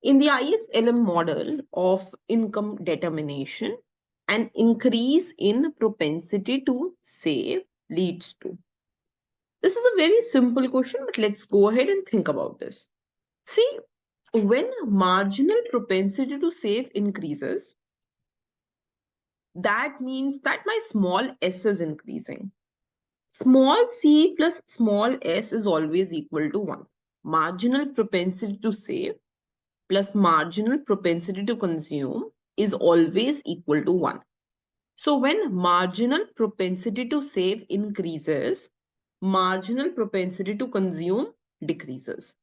In the ISLM model of income determination, an increase in propensity to save leads to. This is a very simple question, but let's go ahead and think about this. See, when marginal propensity to save increases, that means that my small s is increasing. Small c plus small s is always equal to 1. Marginal propensity to save plus marginal propensity to consume is always equal to 1. So when marginal propensity to save increases, marginal propensity to consume decreases.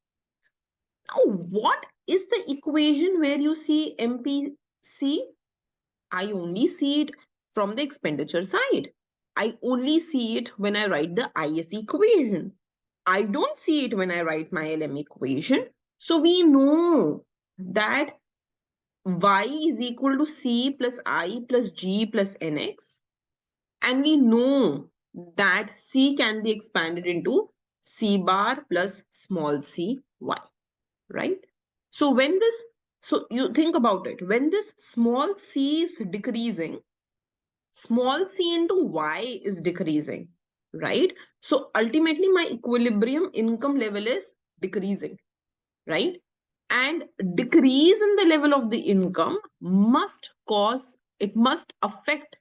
Now, what is the equation where you see MPC? I only see it from the expenditure side. I only see it when I write the IS equation. I don't see it when I write my LM equation. So we know that y is equal to c plus I plus g plus nx. And we know that c can be expanded into c bar plus small c y, right? So when this, so you think about it, when this small c is decreasing, small c into y is decreasing, right? So ultimately my equilibrium income level is decreasing, right? And decrease in the level of the income must cause, it must affect,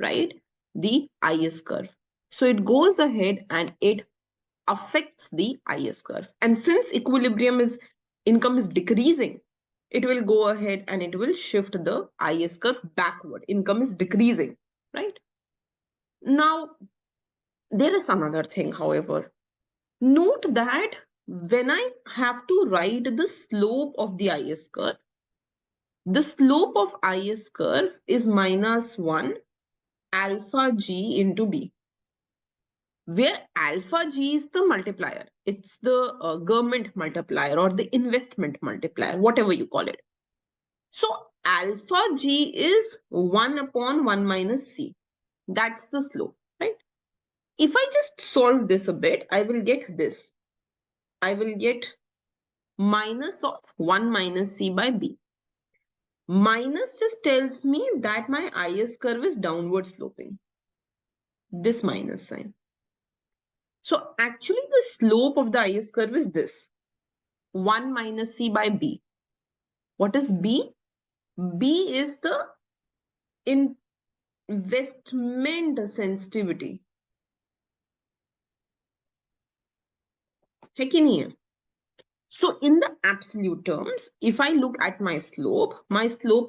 right, the IS curve. So it goes ahead and it affects the IS curve. And since equilibrium is, income is decreasing, it will go ahead and it will shift the IS curve backward. Income is decreasing, right? Now, there is another thing, however. Note that when I have to write the slope of the IS curve, the slope of IS curve is minus 1 alpha g into b, where alpha g is the multiplier. It's the government multiplier or the investment multiplier, whatever you call it. So alpha g is 1 upon 1 minus c. That's the slope, right? If I just solve this a bit, I will get this. I will get minus of 1 minus c by b. Minus just tells me that my IS curve is downward sloping. This minus sign. So actually the slope of the IS curve is this. 1 minus c by b. What is b? B is the investment sensitivity. है कि नहीं है? So in the absolute terms, if I look at my slope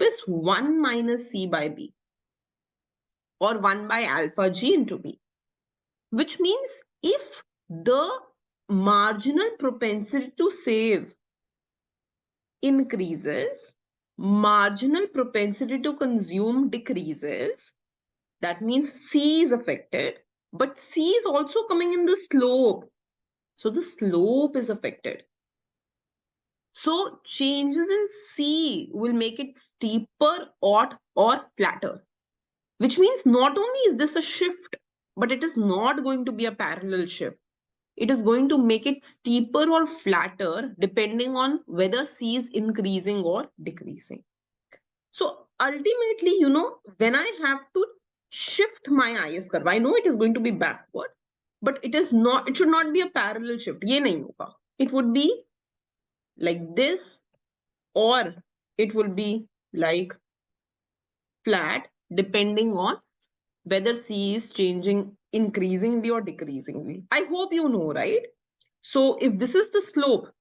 is 1 minus c by b, or 1 by alpha g into b, which means if the marginal propensity to save increases, marginal propensity to consume decreases, that means C is affected, but C is also coming in the slope. So the slope is affected. So changes in C will make it steeper or flatter, which means not only is this a shift, but it is not going to be a parallel shift. It is going to make it steeper or flatter depending on whether C is increasing or decreasing. So ultimately, you know, when I have to shift my IS curve, I know it is going to be backward, but it is not, it should not be a parallel shift. Ye nahi hoga. It would be like this, or it will be like flat, depending on whether C is changing increasingly or decreasingly. I hope you know, right? So if this is the slope,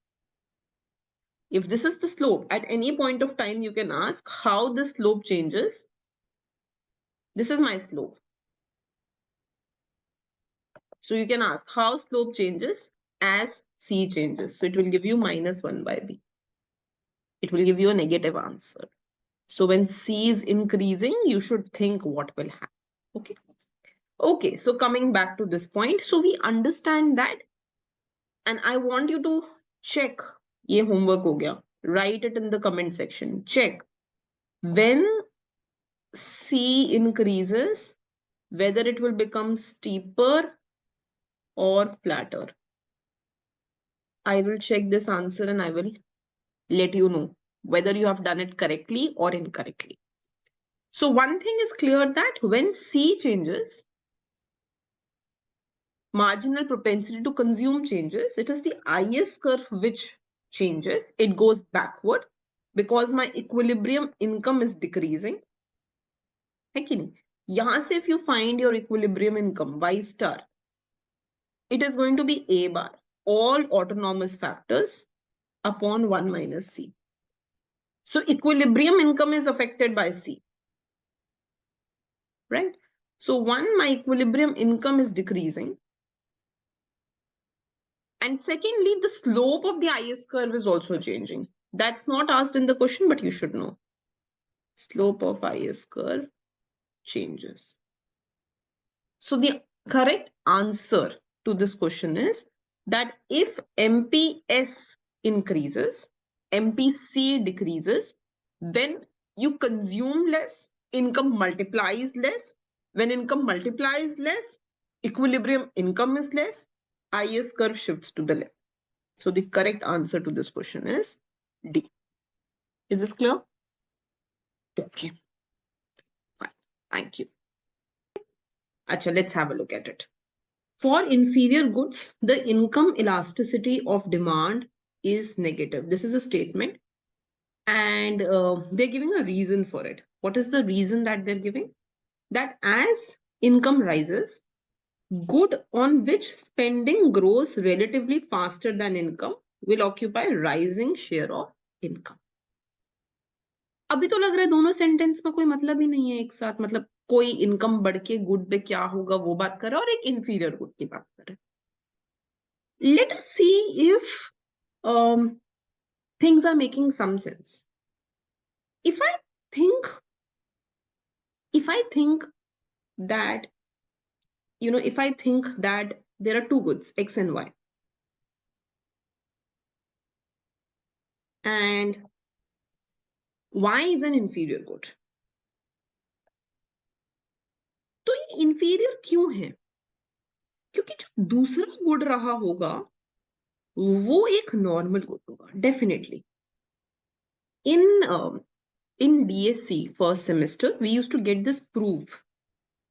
at any point of time, you can ask how the slope changes. This is my slope. So you can ask how slope changes as C changes. So it will give you minus 1 by B. It will give you a negative answer. So when C is increasing, you should think what will happen. Okay. Okay. So coming back to this point. So we understand that. And I want you to check. Ye homework ho gaya. Write it in the comment section. Check. When C increases, whether it will become steeper or flatter. I will check this answer and I will let you know. whether you have done it correctly or incorrectly. So one thing is clear that when C changes, marginal propensity to consume changes, it is the IS curve which changes. It goes backward because my equilibrium income is decreasing. है कि नहीं? यहाँ से if you find your equilibrium income, Y star, it is going to be A bar, all autonomous factors upon 1 minus C. So equilibrium income is affected by C, right? So one, my equilibrium income is decreasing. And secondly, the slope of the IS curve is also changing. That's not asked in the question, but you should know. Slope of IS curve changes. So the correct answer to this question is that if MPS increases, MPC decreases, then you consume less, income multiplies less. When income multiplies less, equilibrium income is less, IS curve shifts to the left. So the correct answer to this question is D. Is this clear? Okay. Fine. Thank you. Acha, let's have a look at it. For inferior goods, the income elasticity of demand is negative. This is a statement. And they're giving a reason for it. What is the reason that they're giving? That as income rises, good on which spending grows relatively faster than income will occupy rising share of income. अभी तो लग रहा है दोनों sentence में कोई मतलब ही नहीं है एक साथ, मतलब कोई इनकम बढ़ के गुड पे क्या होगा वो बात कर रहा है और एक इंफीरियर गुड की बात कर रहा है. Let us see if things are making some sense. If I think that, if I think that there are two goods, X and Y, and Y is an inferior good, तो ये inferior क्यों है? क्योंकि जो दूसरा good रहा होगा वो एक नॉर्मल गुड होगा, definitely. In DSC first semester, we used to get this proof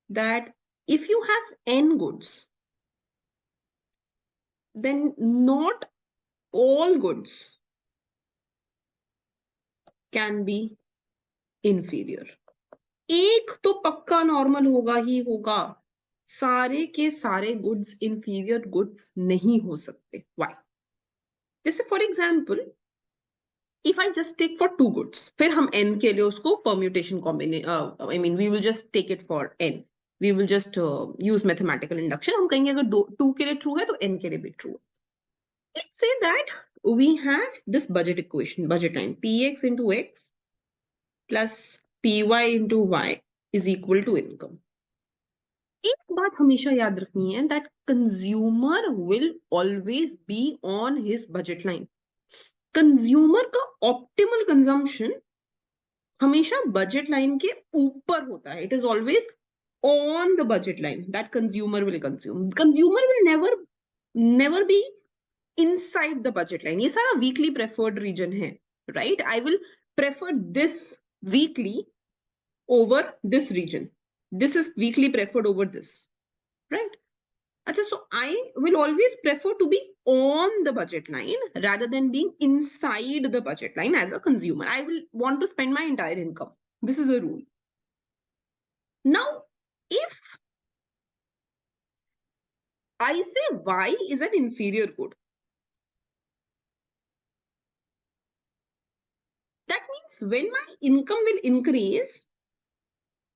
that if you have n goods, then not all goods can be inferior. एक तो पक्का नॉर्मल होगा ही होगा, सारे के सारे गुड्स इंफीरियर गुड्स नहीं हो सकते. Why? जैसे for example, if I just take for two goods, फिर हम n के लिए उसको permutation combination, I mean we will just take it for n, we will just use mathematical induction. हम कहेंगे अगर two के लिए true है तो n के लिए भी true. Let's say that we have this budget equation, budget line, px into x plus py into y is equal to income. एक बात हमेशा याद रखनी है, that consumer will always be on his budget line. Consumer का optimal consumption हमेशा budget line के ऊपर होता है. It is always on the budget line that consumer will consume. Consumer will never be inside the budget line. ये सारा weakly preferred region है, right? I will prefer this weakly over this region, this is weakly preferred over this, right? Achha, so I will always prefer to be on the budget line rather than being inside the budget line as a consumer. I will want to spend my entire income. This is a rule. Now, if I say Y is an inferior good, that means when my income will increase,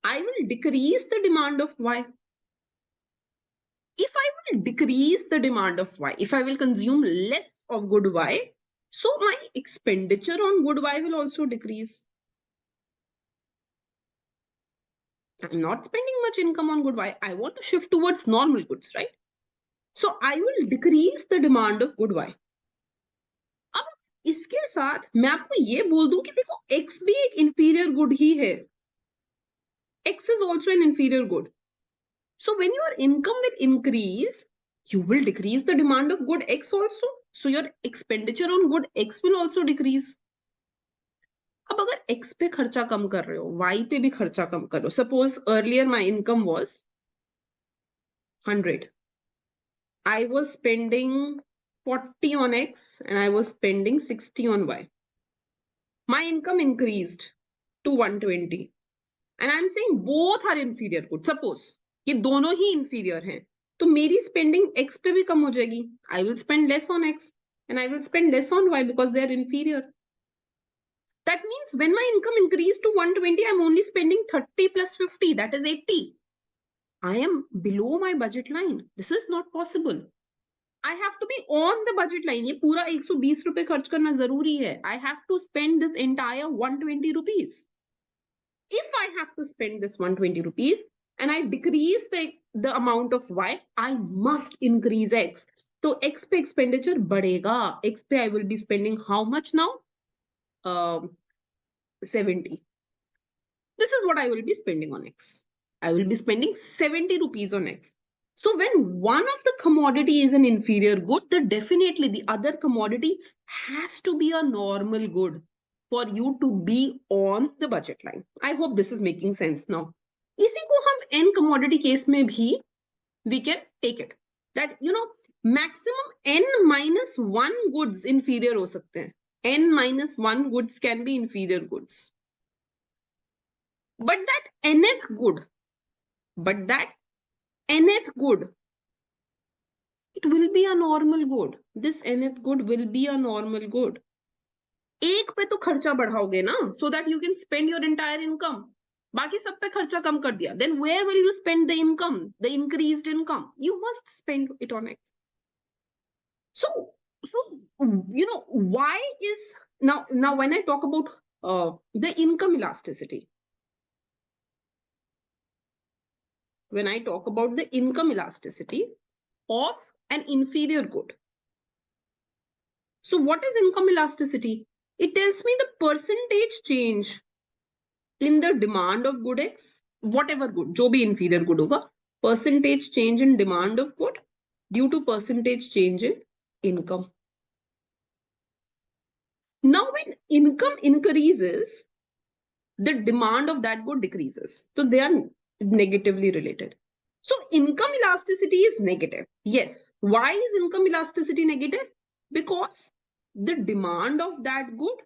I will decrease the demand of Y. If I will decrease the demand of Y, if I will consume less of good Y, so my expenditure on good Y will also decrease. I'm not spending much income on good Y. I want to shift towards normal goods, right? So I will decrease the demand of good Y. अब इसके साथ मैं आपको ये बोल दूं कि देखो X भी एक inferior good ही है. X is also an inferior good. So when your income will increase, you will decrease the demand of good X also. So your expenditure on good X will also decrease. अब अगर x पे खर्चा कम कर रहे हो, y पे भी खर्चा कम करो. Suppose earlier my income was 100. I was spending 40 on X and I was spending 60 on Y. My income increased to 120. And I'm saying both are inferior good. Suppose कि दोनों ही inferior हैं, तो मेरी spending X पे भी कम हो जाएगी. I will spend less on X and I will spend less on Y because they are inferior. That means when my income increased to 120, I'm only spending 30 plus 50, that is 80. I am below my budget line. This is not possible. I have to be on the budget line. ये पूरा 120 रुपए खर्च करना जरूरी है. I have to spend this entire 120 rupees. If I have to spend this 120 rupees and I decrease the amount of Y, I must increase X. So X पे expenditure बढ़ेगा. X पे I will be spending how much now? 70. This is what I will be spending on X. I will be spending 70 rupees on X. So when one of the commodity is an inferior good, then definitely the other commodity has to be a normal good for you to be on the budget line. I hope this is making sense now. इसी को हम n commodity case में भी we can take it that maximum n minus 1 goods inferior हो सकते हैं. N minus 1 goods can be inferior goods. But that nth good, it will be a normal good. This nth good will be a normal good. एक पे तो खर्चा बढ़ाओगे ना, so that you can spend your entire income. बाकी सब पे खर्चा कम कर दिया. Then where will you spend the income, the increased income? You must spend it on X. So why is now when I talk about the income elasticity, when I talk about the income elasticity of an inferior good. So what is income elasticity? It tells me the percentage change in the demand of good X, whatever good, जो भी inferior good होगा, percentage change in demand of good due to percentage change in income. Now when income increases, the demand of that good decreases. So they are negatively related. So income elasticity is negative. Yes. Why is income elasticity negative? Because the demand of that good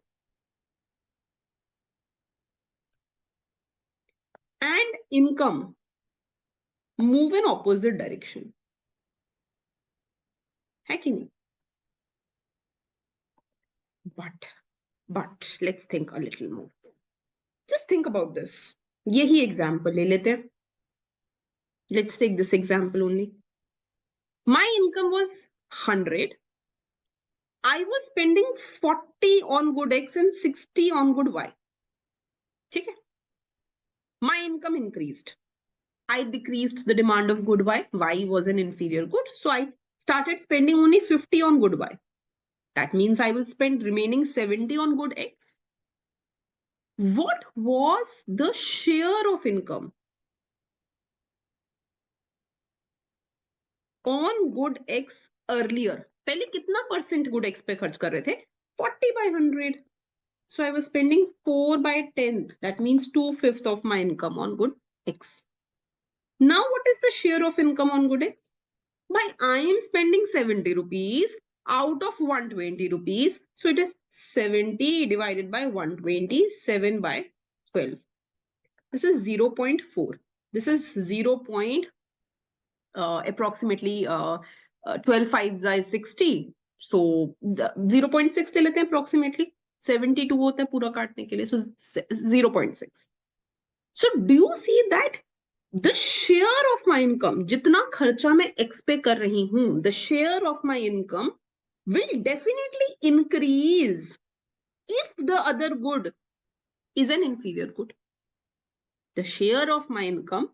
and income move in opposite direction. है कि नहीं? But let's think a little more. Just think about this. यही example ले लेते हैं. Let's take this example only. My income was 100. I was spending 40 on good X and 60 on good Y. ठीक है? My income increased. I decreased the demand of good Y. Y was an inferior good. So I started spending only 50 on good Y. That means I will spend remaining 70 on good X. What was the share of income on good X earlier? पहले कितना percent good X पे खर्च कर रहे थे? 40 by 100. So I was spending 4 by 10th. That means 2/5 of my income on good X. Now what is the share of income on good X? I am spending 70 rupees out of 120 rupees. So it is 70 divided by 120, 7 by 12. This is 0.4. This is 0. Approximately 12 5s is 60. So 0.6 ले लेते हैं approximately. 72 होता है पूरा काटने के लिए. So 0.6. So do you see that the share of my income, जितना खर्चा मैं X पे कर रही हूँ, the share of my income will definitely increase if the other good is an inferior good. The share of my income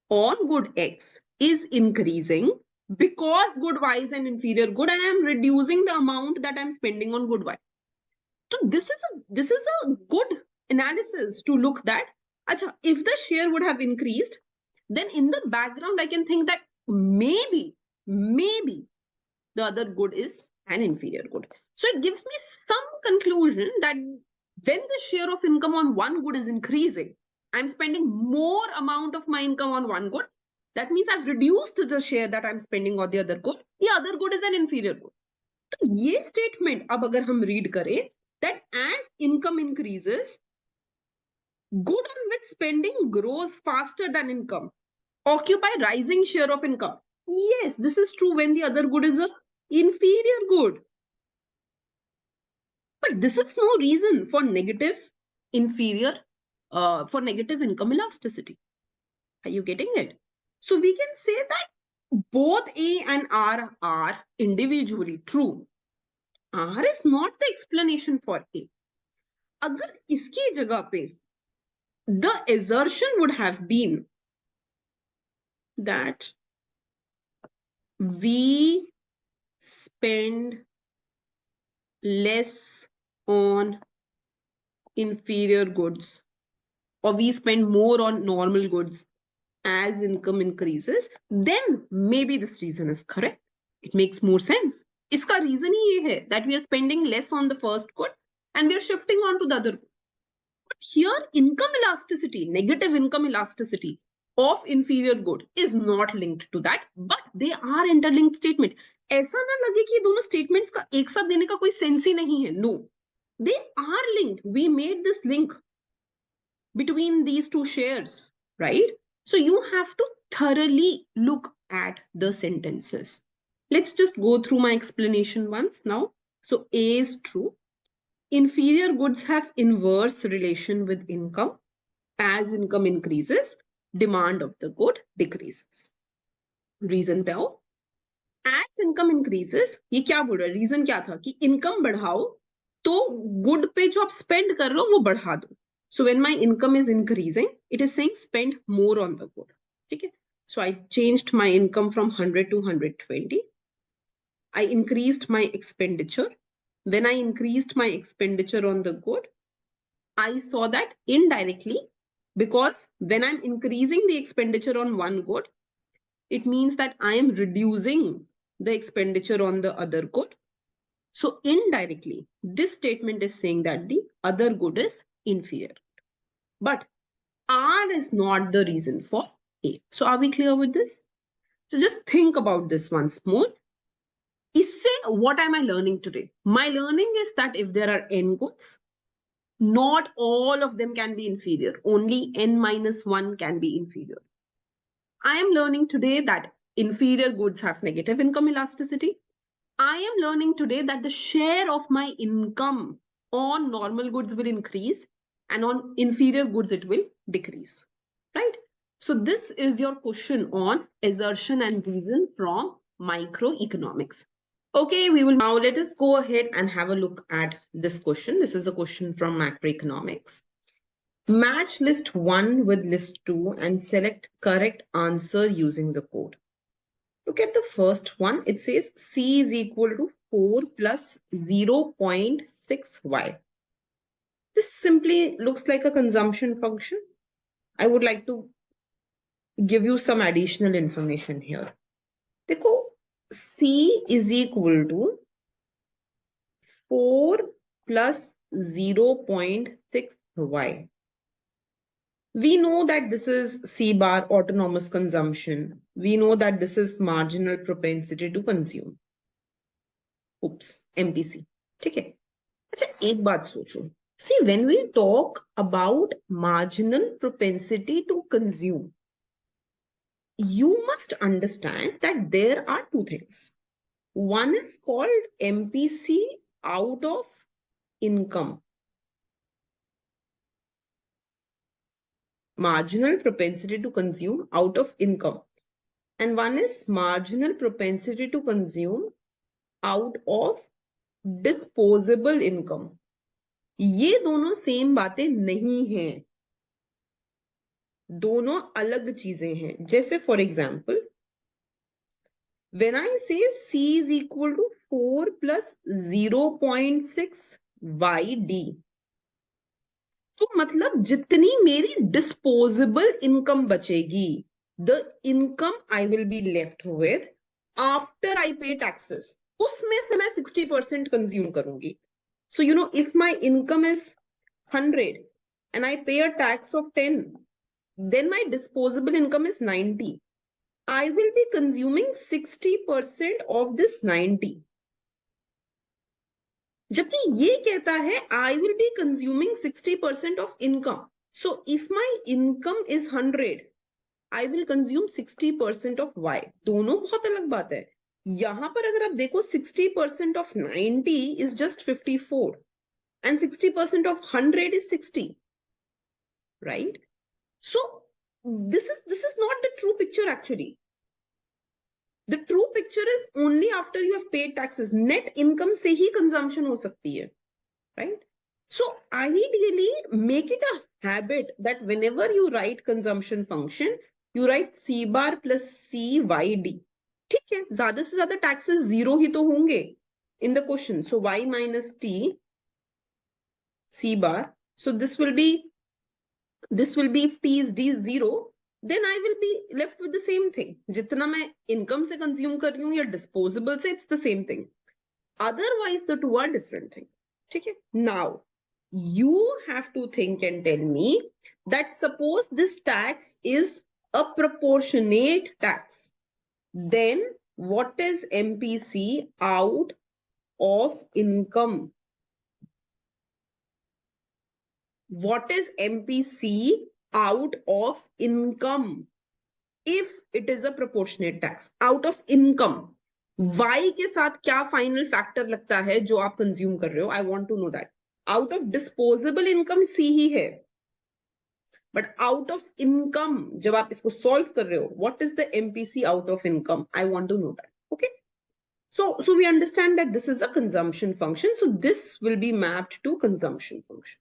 on good X is increasing because good Y is an inferior good and I am reducing the amount that I'm spending on good Y. So this is a good analysis to look that, acha, if the share would have increased, then in the background, I can think that maybe the other good is an inferior good. So it gives me some conclusion that when the share of income on one good is increasing, I'm spending more amount of my income on one good. That means I've reduced the share that I'm spending on the other good. The other good is an inferior good. तो ये statement अब अगर हम read करें that as income increases, good on which spending grows faster than income occupy rising share of income. Yes, this is true when the other good is a inferior good. But this is no reason for negative income elasticity. Are you getting it? So we can say that both A and R are individually true. R is not the explanation for A. अगर इसकी जगह पे the assertion would have been that we spend less on inferior goods or we spend more on normal goods as income increases, then maybe this reason is correct. It makes more sense. इसका reason ही ये है that we are spending less on the first good and we are shifting on to the other good. But here income elasticity, negative income elasticity of inferior good is not linked to that, but they are interlinked statement. ऐसा ना लगे कि दोनों statements का एक साथ देने का कोई sense ही नहीं है. No, they are linked. We made this link between these two shares, right? So you have to thoroughly look at the sentences. Let's just go through my explanation once now. So A is true. Inferior goods have inverse relation with income. As income increases, demand of the good decreases. Reason पे आओ. As income increases, ये क्या बोल रहा है? Reason क्या था कि income बढ़ाओ तो good पे जो आप spend कर रहे हो वो बढ़ा दो. So when my income is increasing, it is saying spend more on the good. Okay? So I changed my income from 100 to 120. I increased my expenditure. When I increased my expenditure on the good, I saw that indirectly, because when I'm increasing the expenditure on one good, it means that I am reducing the expenditure on the other good. So indirectly, this statement is saying that the other good is inferior. But R is not the reason for A. So are we clear with this? So just think about this once more. What am I learning today? My learning is that if there are n goods, not all of them can be inferior. Only n minus 1 can be inferior. I am learning today that inferior goods have negative income elasticity. I am learning today that the share of my income on normal goods will increase and on inferior goods it will decrease, right? So this is your question on assertion and reason from microeconomics. Okay, we will now let us go ahead and have a look at this question. This is a question from macroeconomics. Match list 1 with list 2 and select correct answer using the code. Look at the first one. It says C is equal to 4 plus 0.6y. This simply looks like a consumption function. I would like to give you some additional information here. देखो, C is equal to 4 plus 0.6y. We know that this is C bar, autonomous consumption. We know that this is marginal propensity to consume. Oops, MPC. ठीक है? अच्छा, एक बात सोचो. See, when we talk about marginal propensity to consume, you must understand that there are two things. One is called MPC out of income. Marginal propensity to consume out of income. And one is marginal propensity to consume out of disposable income. ये दोनों same बातें नहीं हैं. दोनों अलग चीजें हैं. जैसे for example, when I say C is equal to 4 plus 0.6 YD, तो मतलब जितनी मेरी disposable income बचेगी, the income I will be left with after I pay taxes, उसमें से मैं 60% consume करूंगी. So, if my income is 100 and I pay a tax of 10, then my disposable income is 90. I will be consuming 60% of this 90. जबकि ये कहता है I will be consuming 60% of income. So if my income is 100, I will consume 60% of Y. दोनों बहुत अलग बात है. यहाँ पर अगर आप देखो 60% of 90 is just 54 and 60% of 100 is 60. Right? So this is not the true picture actually. The true picture is only after you have paid taxes. Net income से ही consumption हो सकती है, right? So ideally, make it a habit that whenever you write consumption function, you write C bar plus CYD. ठीक है, ज़्यादा से ज़्यादा taxes zero ही तो होंगे in the question. So Y minus T C bar. So this will be if T is D 0. Then I will be left with the same thing. जितना मैं income से consume कर रही हूँ या disposable से, it's the same thing. Otherwise, the two are different things. ठीक है? Now, you have to think and tell me that suppose this tax is a proportionate tax. Then what is MPC out of income? What is MPC out of income if it is a proportionate tax? Out of income. Y के साथ क्या final factor लगता है जो आप consume कर रहे हो? I want to know that. Out of disposable income सी ही है, बट आउट ऑफ इनकम जब आप इसको सॉल्व कर रहे हो, what is the MPC out of income? I want to know that. Okay, so we understand that this is a consumption function, so this will be mapped to consumption function.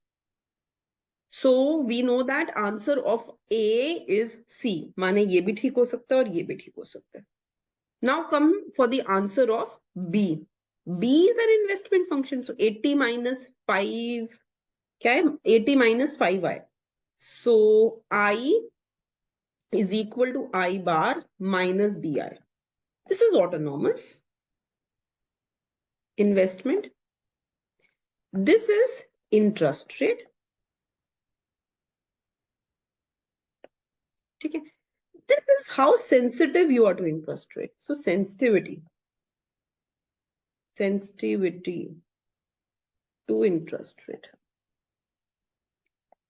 So we know that answer of A is C. माने ये भी ठीक हो सकता है और ये भी ठीक हो सकता है. Now come for the answer of B. B is an investment function. So 80 minus 5, क्या है? 80 minus 5i. So I is equal to I bar minus BI. This is autonomous investment. This is interest rate. ठीक है? This is how sensitive you are to interest rate. So sensitivity to interest rate.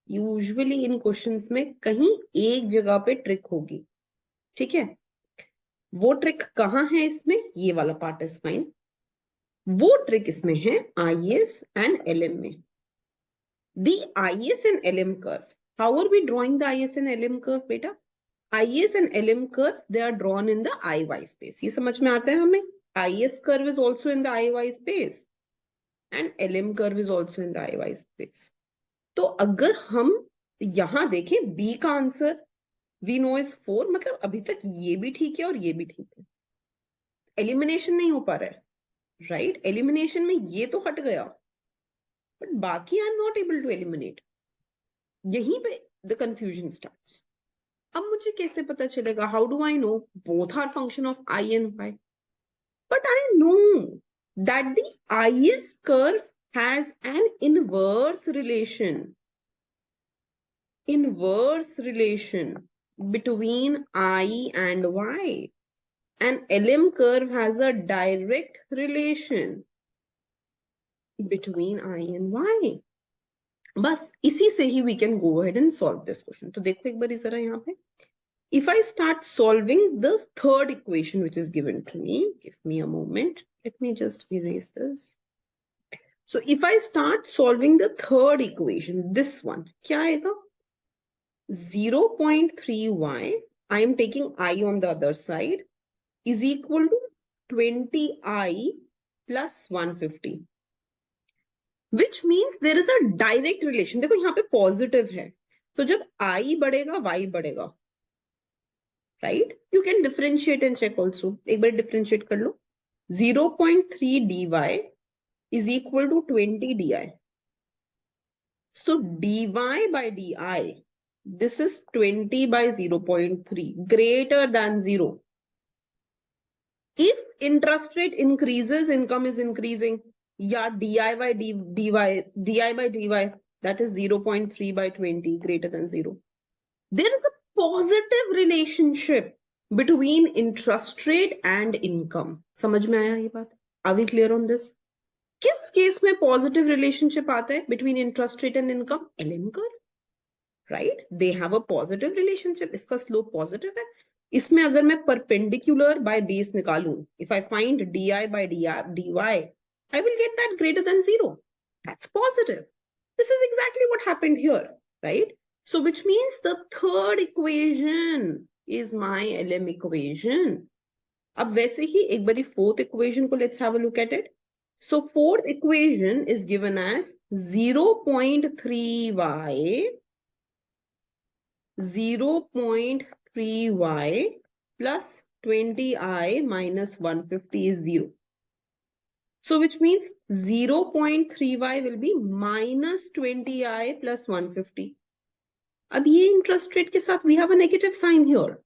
Usually in questions में कहीं एक जगह पे trick होगी. ठीक है? वो ट्रिक कहाँ है इसमें? ये वाला पार्ट इज फाइन. वो ट्रिक इसमें है IS and LM में. The IS and LM curve. How are we drawing the IS and LM curve, बेटा? IS and LM curve, they are drawn in the IY space. ये समझ में आता है हमें? IS curve is also in the IY space and LM curve is also in the IY space. तो अगर हम यहां देखें B का आंसर we know is 4, मतलब अभी तक ये भी ठीक है और ये भी ठीक है. एलिमिनेशन नहीं हो पा रहा है, राइट? एलिमिनेशन में ये तो हट गया, बट बाकी I am not able to eliminate. यहीं पे द कंफ्यूजन स्टार्ट्स. अब मुझे कैसे पता चलेगा? How do I know both are function of I and Y? But I know that the IS curve has an inverse relation between I and Y, and LM curve has a direct relation between I and Y. बस इसी से ही we can go ahead and solve this question. तो देखो एक बार जरा यहाँ पे. If I start solving the third equation which is given to me, give me a moment. Let me just erase this. So if I start solving the third equation, this one, क्या आएगा? 0.3y, I am taking I on the other side, is equal to 20i plus 150. Which means there is a direct relation. देखो यहाँ पे positive है, तो जब I बढ़ेगा Y बढ़ेगा, right? You can differentiate and check also. एक बार डिफरेंशिएट कर लो. 0.3 dy is equal to 20 di. So dy by di, this is 20 by 0.3, greater than 0. If interest rate increases, income is increasing. या di by dy that is 0.3 by 20 greater than 0. There is a positive relationship between interest rate and income. समझ में आया ये बात? Are we clear on this? किस case में positive relationship आता है between interest rate and income? LM curve, right? They have a positive relationship, इसका स्लोप पॉजिटिव है. इसमें अगर मैं परपेंडिकुलर बाय बेस निकालूं, if I find D by D Y, I will get that greater than 0. That's positive. This is exactly what happened here, right? So which means the third equation is my LM equation. अब वैसे ही एक बारी fourth equation को let's have a look at it. So fourth equation is given as 0.3y 0.3y plus 20i minus 150 is 0. So which means 0.3y will be minus 20i plus 150. अब ये interest rate के साथ we have a negative sign here,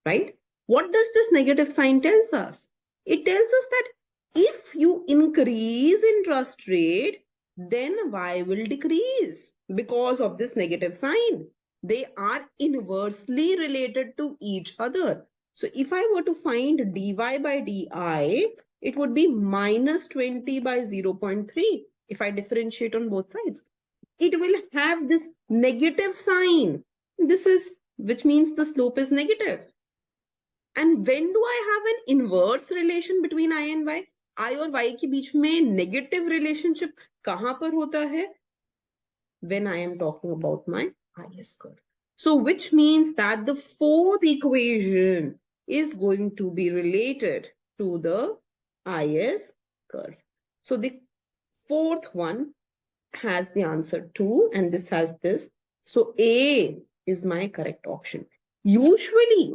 right? What does this negative sign tells us? It tells us that if you increase interest rate, then y will decrease because of this negative sign. They are inversely related to each other. So if I were to find dy by di, it would be minus 20 by 0.3 if I differentiate on both sides. It will have this negative sign. This is, which means the slope is negative. And when do I have an inverse relation between I and y? I और y के बीच में negative relationship कहाँ पर होता है? When I am talking about my IS curve. So which means that the fourth equation is going to be related to the IS curve. So the fourth one has the answer 2 and this has this. So A is my correct option. Usually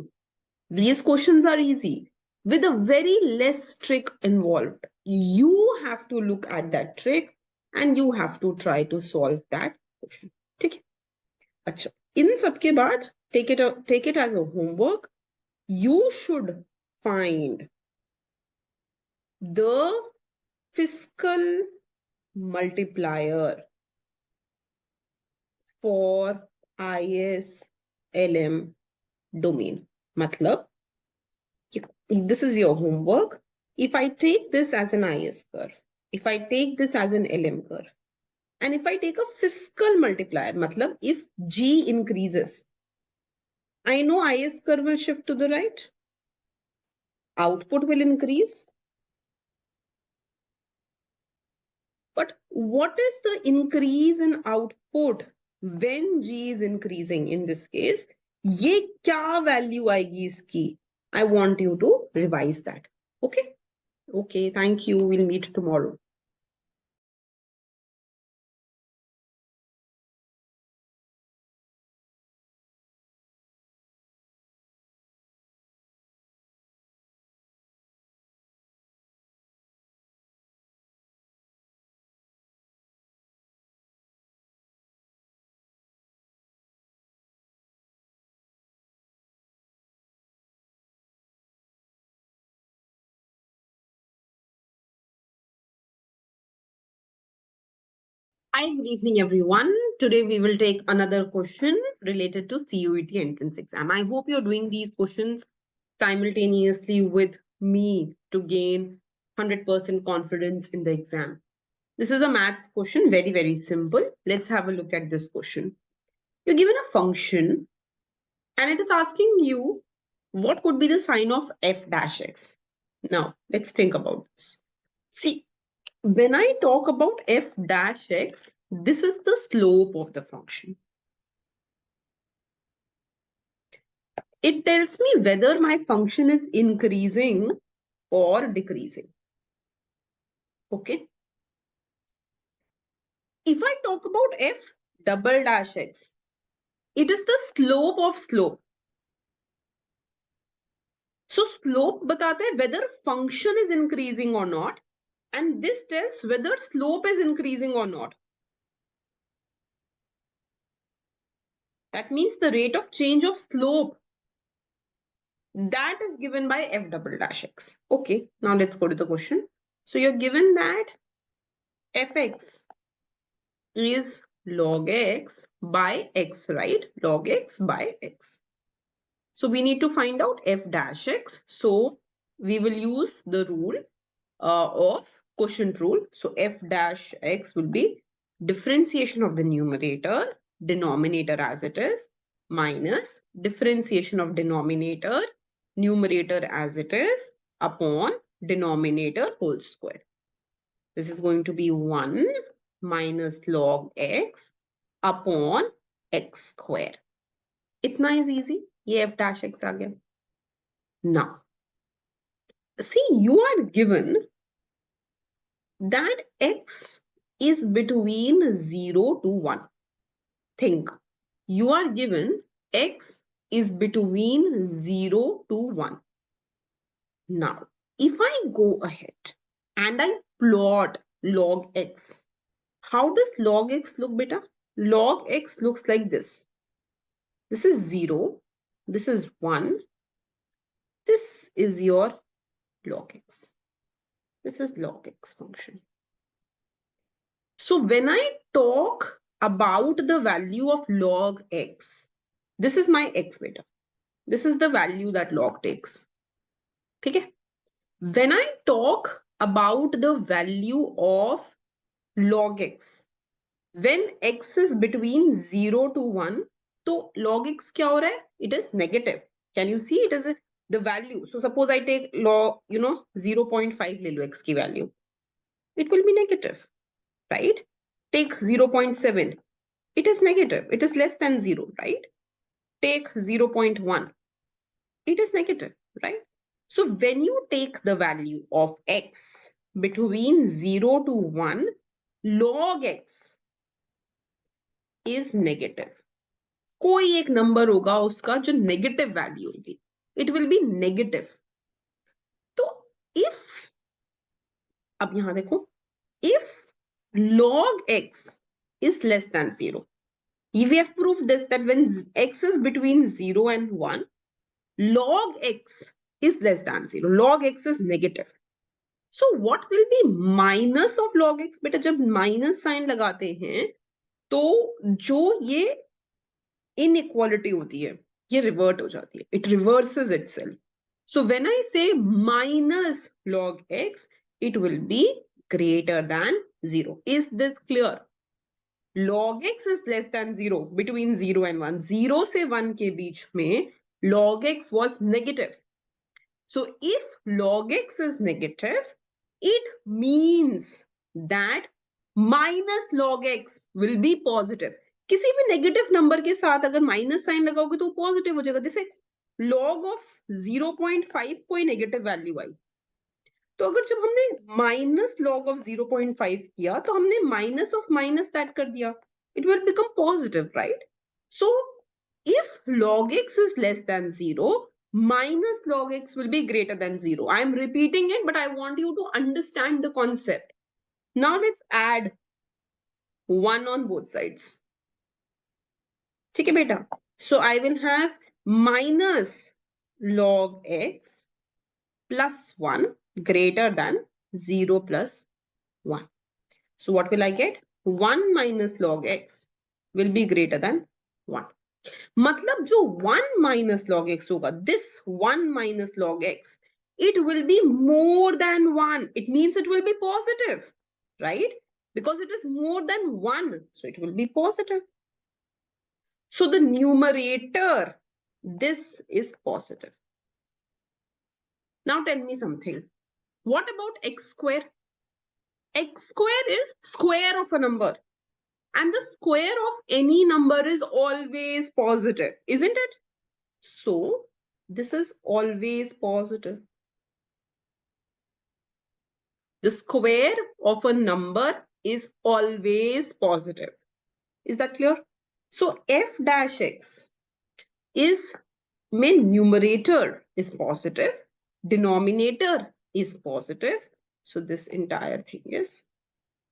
these questions are easy with a very less trick involved. You have to look at that trick and you have to try to solve that question. ठीक है? अच्छा, इन सब के बाद take it as a homework. You should find the fiscal multiplier for ISLM domain. Matlab, this is your homework. If I take this as an IS curve, if I take this as an LM curve, and if I take a fiscal multiplier, matlab if G increases, I know IS curve will shift to the right. Output will increase. But what is the increase in output when G is increasing in this case? ये क्या value आएगी इसकी? I want you to revise that. Okay? Okay, thank you. We'll meet tomorrow. Hi, good evening, everyone. Today we will take another question related to CUET entrance exam. I hope you're doing these questions simultaneously with me to gain 100% confidence in the exam. This is a maths question, very, very simple. Let's have a look at this question. You're given a function and it is asking you what could be the sign of f dash x. Now, let's think about this. See, when I talk about f dash x, this is the slope of the function. It tells me whether my function is increasing or decreasing. Okay. If I talk about f double dash x, it is the slope of slope. So slope बताता है whether function is increasing or not, and this tells whether slope is increasing or not. That means the rate of change of slope, that is given by f double dash x. Okay, now let's go to the question. So you're given that fx is log x by x, right? Log x by x. So we need to find out f dash x. So we will use the rule of quotient rule. So f dash x will be differentiation of the numerator, denominator as it is, minus differentiation of denominator, numerator as it is, upon denominator whole square. This is going to be 1 minus log x upon x square. इतना is easy. ये f dash x आ गया. Now, see, you are given that x is between 0 to 1. Think, you are given x is between 0 to 1. Now, if I go ahead and I plot log x, how does log x look, beta? Log x looks like this. This is 0. This is 1. This is your log x. This is log x function. So when I talk about the value of log x, this is my x beta. This is the value that log takes. Okay? When I talk about the value of log x, when x is between 0 to 1, so log x kya ho raha hai? It is negative. Can you see? It is the value. So suppose I take log, 0.5 le lo x ki value. It will be negative, right? Take 0.7. It is negative. It is less than 0, right? Take 0.1. It is negative, right? So when you take the value of x between 0 to 1, log x is negative. कोई एक number होगा उसका जो negative value होगी. It will be negative. तो if, अब यहां देखो, if log x is less than 0, we have proved this, that when x is between 0 and 1, log x is less than 0. Log x is negative. So what will be minus of log x? बेटा जब minus sign लगाते हैं तो जो ये inequality होती है ये रिवर्ट हो जाती है. It reverses itself. So when I say minus log x, it will be greater than 0. Is this clear? Log x is less than 0, between 0 and 1. 0 से 1 के बीच में log x was negative. So if log x is negative, it means that minus log x will be positive. किसी भी negative number के साथ अगर minus sign लगाओगे तो पॉजिटिव हो जाएगा. जैसे log of 0.5 कोई नेगेटिव वैल्यू आई, तो अगर जब हमने माइनस log of 0.5 किया तो हमने माइनस ऑफ माइनस दैट कर दिया. It will become positive, right? So if log x is less than 0, minus log x will be greater than 0. I am repeating it, but I want you to understand the concept. Now let's add 1 on both sides. ठीक है बेटा? So I will have minus log x plus 1 greater than 0 plus 1. So what will I get? 1 minus log x will be greater than 1. मतलब जो 1 minus log x होगा, this 1 minus log x, it will be more than 1. It means it will be positive, right? Because it is more than 1, so it will be positive. So the numerator, this is positive. Now tell me something. What about x square? X square is square of a number. And the square of any number is always positive, isn't it? So this is always positive. The square of a number is always positive. Is that clear? So f dash x is, main numerator is positive, denominator is positive. So this entire thing is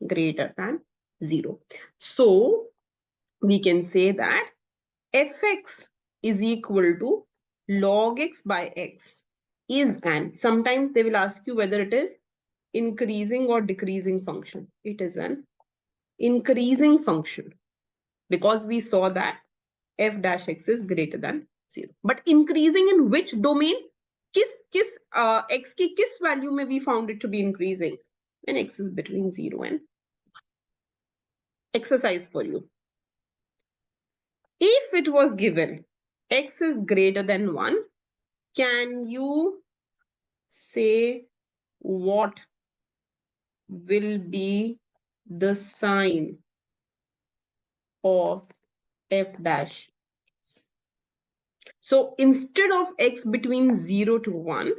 greater than 0. So we can say that fx is equal to log x by x is an, sometimes they will ask you whether it is increasing or decreasing function. It is an increasing function. because we saw that f dash x is greater than 0. But increasing in which domain? X की किस value में we found it to be increasing? When x is between 0 and 1. Exercise for you. If it was given x is greater than 1, can you say what will be the sign of f dash x? So instead of x between 0 to 1,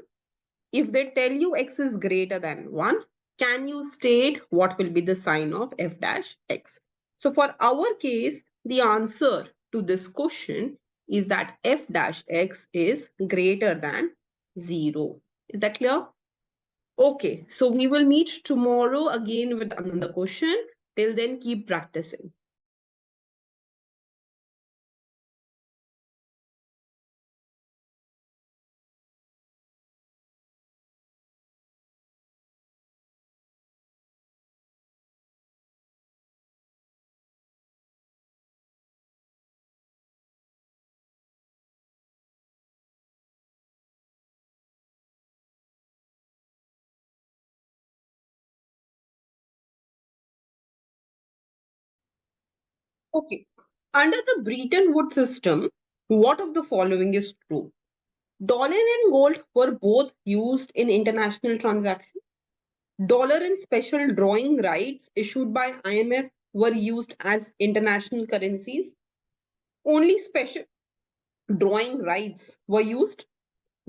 if they tell you x is greater than 1, can you state what will be the sign of f dash x? So for our case, the answer to this question is that f dash x is greater than 0. Is that clear? Okay, so we will meet tomorrow again with another question. Till then, keep practicing. Okay, under the Bretton Woods system, what of the following is true? Dollar and gold were both used in international transactions. Dollar and special drawing rights issued by IMF were used as international currencies. Only special drawing rights were used.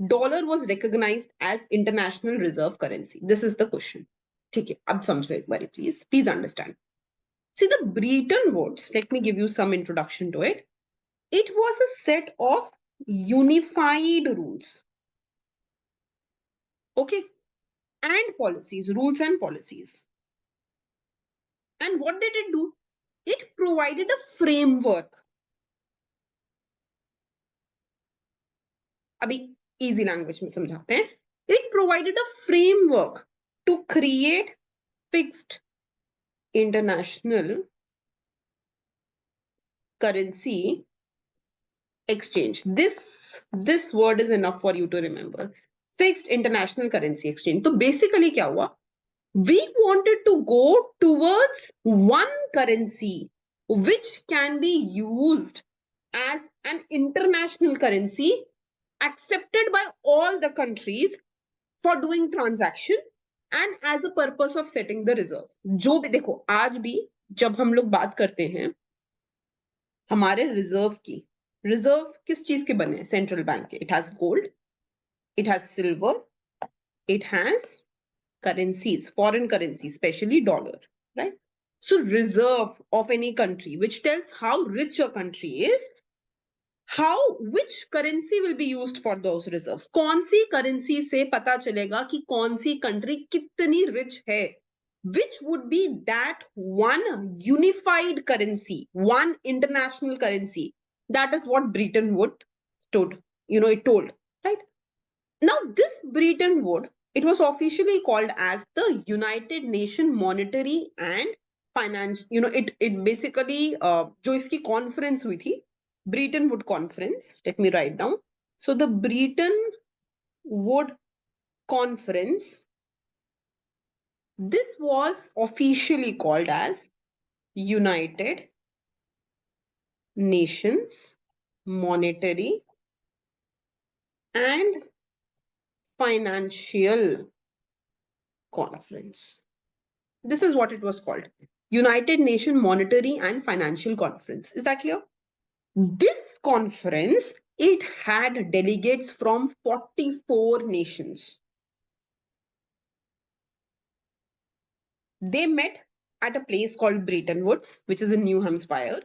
Dollar was recognized as international reserve currency. This is the question. ठीक है, अब समझो एक बारी please. Please understand. See, the Bretton Woods, let me give you some introduction to it. It was a set of unified rules. Okay, and policies, rules and policies. And what did it do? It provided a framework. अभी easy language में समझाते हैं. It provided a framework to create fixed international currency exchange. This word is enough for you to remember. Fixed international currency exchange. So basically क्या हुआ? We wanted to go towards one currency which can be used as an international currency accepted by all the countries for doing transaction and as a purpose of setting the reserve. जो भी देखो, आज भी जब हम लोग बात करते हैं हमारे रिजर्व की, रिजर्व किस चीज के बने हैं? सेंट्रल बैंक के. It has gold, it has silver, it has currencies, foreign currencies, especially dollar, right? So reserve of any country, which tells how rich a country is, which currency will be used for those reserves. कौन सी currency से पता चलेगा कि कौन सी country कितनी rich है? Which would be that one unified currency, one international currency? That is what Bretton Woods stood, it told, right? Now this Bretton Woods, it was officially called as the United Nation Monetary and Finance. It basically जो इसकी conference हुई थी, Bretton Woods conference. Let me write down. So the Bretton Woods conference, this was officially called as United Nations Monetary and Financial Conference. This is what it was called. United Nation Monetary and Financial Conference. Is that clear? This conference, it had delegates from 44 nations. They met at a place called Bretton Woods, which is in New Hampshire.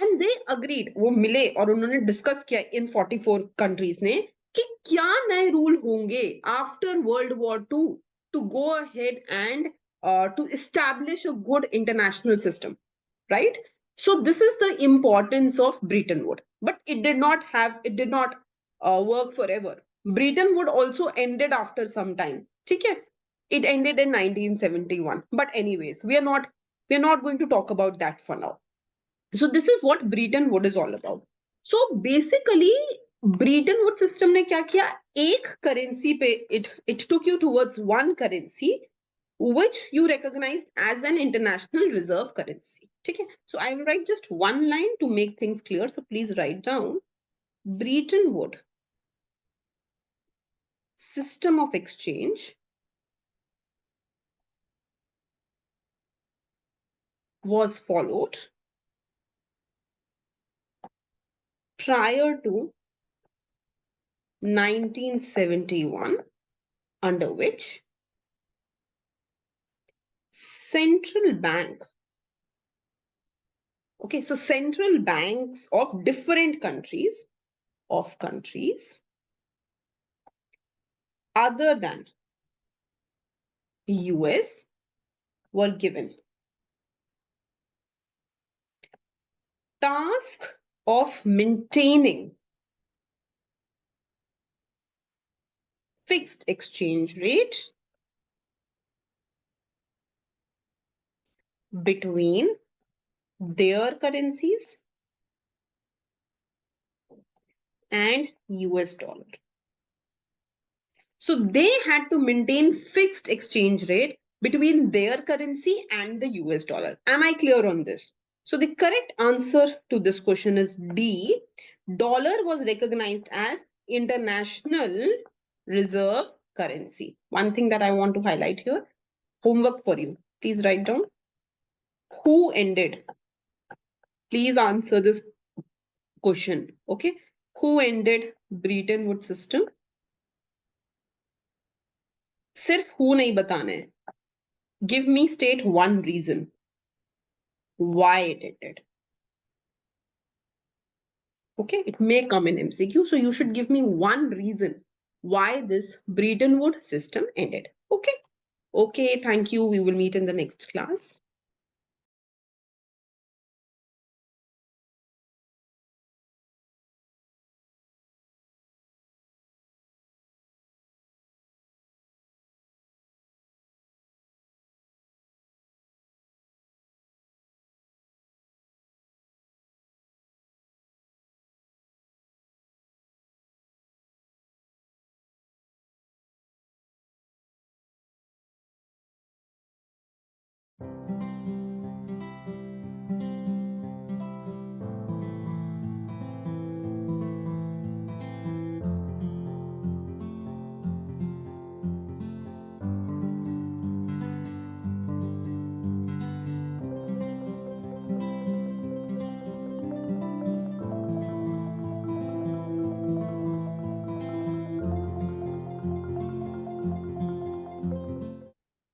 And they agreed, वो मिले और उन्होंने discuss किया in 44 countries ने कि क्या नए rule होंगे after World War II to go ahead and to establish a good international system, right? So this is the importance of Bretton Woods. But it did not work forever. Bretton Woods also ended after some time. ठीक है? It ended in 1971. But anyways, we are not going to talk about that for now. So this is what Bretton Woods is all about. So basically Bretton Woods system ने क्या किया, एक currency पे it took you towards one currency which you recognized as an international reserve currency. ठीक है? So I will write just one line to make things clear. So please write down Bretton Woods system of exchange was followed prior to 1971, under which central bank, okay, so central banks of different countries, other than US were given task of maintaining fixed exchange rate between their currencies and US dollar. So they had to maintain fixed exchange rate between their currency and the US dollar. Am I clear on this? So the correct answer to this question is D. Dollar was recognized as international reserve currency. One thing that I want to highlight here, homework for you. Please write down. Who ended? Please answer this question. Okay. Who ended Bretton Woods system? सिर्फ who नहीं बताना है. Give me state one reason why it ended. Okay, it may come in MCQ, so you should give me one reason why this Bretton Woods system ended. Okay. Okay, thank you. We will meet in the next class.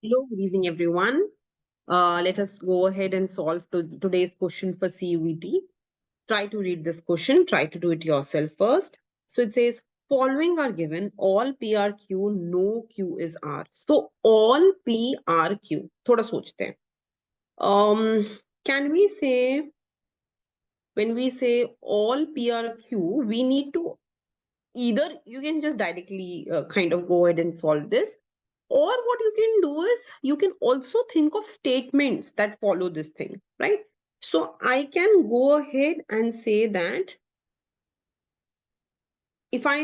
Hello, good evening, everyone. Let us go ahead and solve today's question for CUET. Try to read this question. Try to do it yourself first. So it says, following are given, all P are Q, no Q is R. So all P are Q. थोड़ा सोचते हैं. Can we say, when we say all P are Q, we need to either, you can just directly kind of go ahead and solve this. Or what you can do is you can also think of statements that follow this thing, right? So I can go ahead and say that if I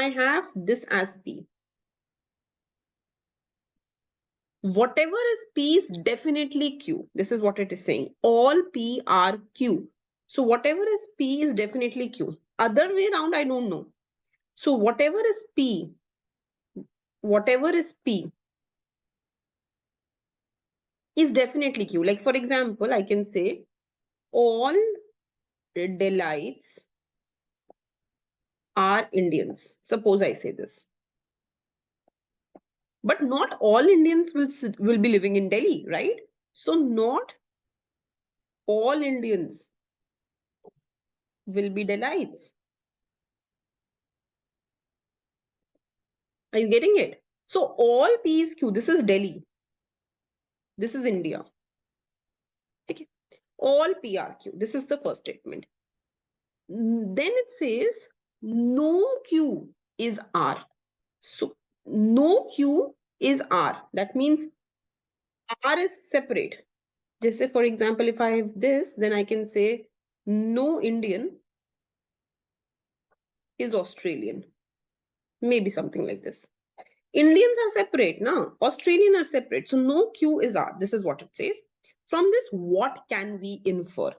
have this as P, whatever is P is definitely Q. This is what it is saying. All P are Q. So whatever is P is definitely Q. Other way around, I don't know. So whatever is P is definitely Q. Like for example, I can say all delights are Indians. Suppose I say this. But not all Indians will be living in Delhi, right? So not all Indians will be delights. Are you getting it? So all P is Q. This is Delhi. This is India. Okay. All P are Q. This is the first statement. Then it says no Q is R. So no Q is R. That means R is separate. Just say, for example, if I have this, then I can say no Indian is Australian. Maybe something like this. Indians are separate, no? Australian are separate. So no Q is R. This is what it says. From this, what can we infer?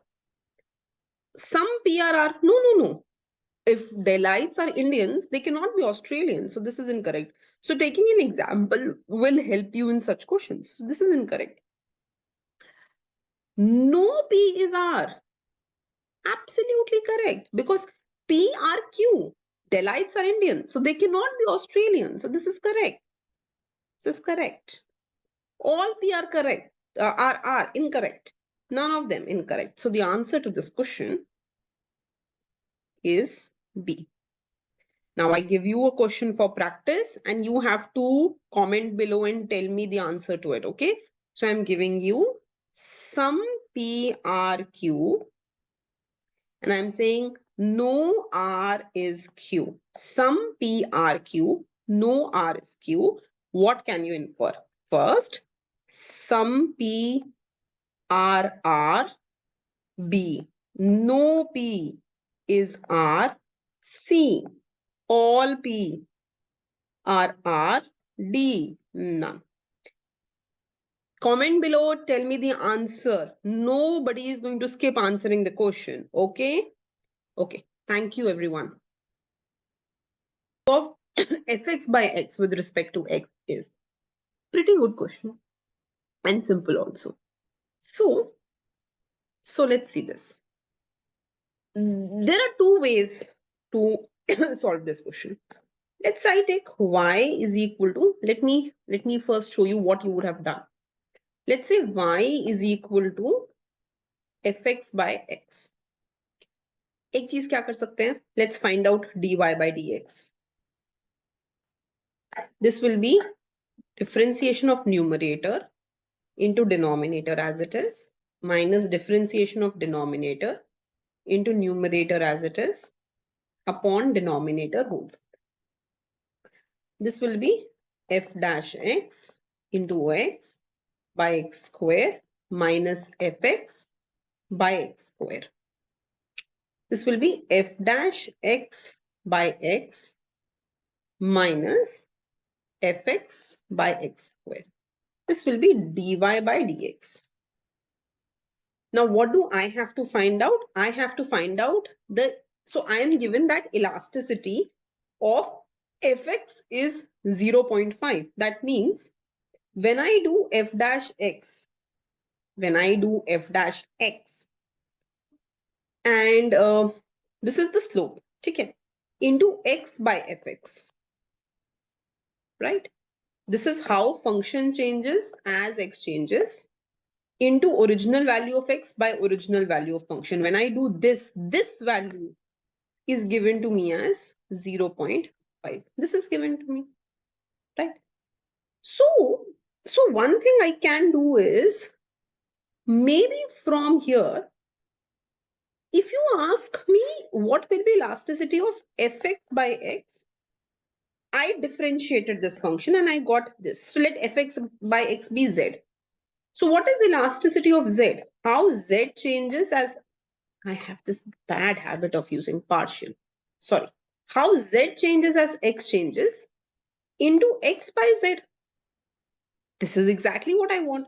Some PRR, no. If Delites are Indians, they cannot be Australians. So this is incorrect. So taking an example will help you in such questions. So this is incorrect. No P is R. Absolutely correct. Because P are Q. Delites are Indian. So they cannot be Australian. So this is correct. This is correct. All P are correct. Are incorrect. None of them incorrect. So the answer to this question is B. Now I give you a question for practice and you have to comment below and tell me the answer to it. Okay. So I'm giving you some PRQ and I'm saying no R is Q. Some PRQ, no R is Q. What can you infer? First, some PRR B. No P is R. C. All P are R. D. None. Comment below, tell me the answer. Nobody is going to skip answering the question. Okay? Okay. Thank you, everyone. So, fx by x with respect to x is pretty good question and simple also. So let's see this. There are two ways to solve this question. Let's say I take y is equal to, let me first show you what you would have done. Let's say y is equal to fx by x. एक चीज क्या कर सकते हैं? Let's find out dy by dx. This will be differentiation of numerator into denominator as it is minus differentiation of denominator into numerator as it is upon denominator whole square. This will be f dash x into x by x square minus fx by x square. This will be f dash x by x minus fx by x square. This will be dy by dx. Now, what do I have to find out? I have to find out so I am given that elasticity of fx is 0.5. That means when I do f dash x, and this is the slope, okay, into x by fx, right? This is how function changes as x changes into original value of x by original value of function. When I do this value is given to me as 0.5. This is given to me, right? So one thing I can do is, maybe from here, if you ask me what will be elasticity of fx by x, I differentiated this function and I got this. So let fx by x be z. So what is elasticity of z? How z changes as, I have this bad habit of using partial. Sorry. How z changes as x changes into x by z. This is exactly what I want.